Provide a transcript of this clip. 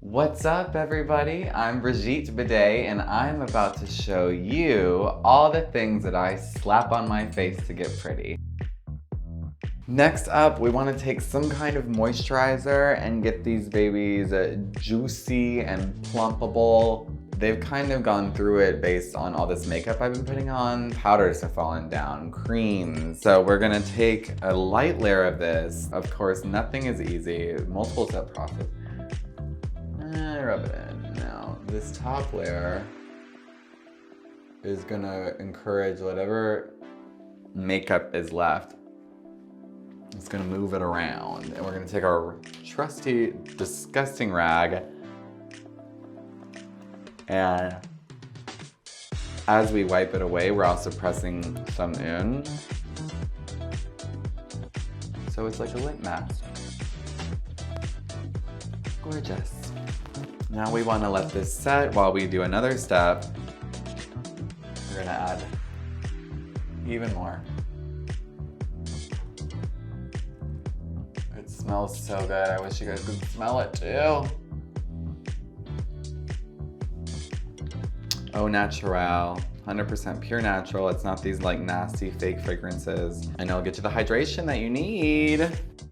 What's up, everybody? I'm Brigitte Bidet, and I'm about to show you all the things that I slap on my face to get pretty. Next up, we want to take some kind of moisturizer and get these babies juicy and plumpable. They've kind of gone through it based on all this makeup I've been putting on. Powders have fallen down, creams. So we're gonna take a light layer of this. Of course, nothing is easy, multiple step process. Rub it in. Now, this top layer is gonna encourage whatever makeup is left. It's gonna move it around. And we're gonna take our trusty, disgusting rag, and as we wipe it away, we're also pressing some in. So it's like a lip mask. Gorgeous. Now we want to let this set while we do another step. We're gonna add even more. It smells so good. I wish you guys could smell it too. Au naturel, 100% pure natural. It's not these like nasty fake fragrances. And it'll get you the hydration that you need.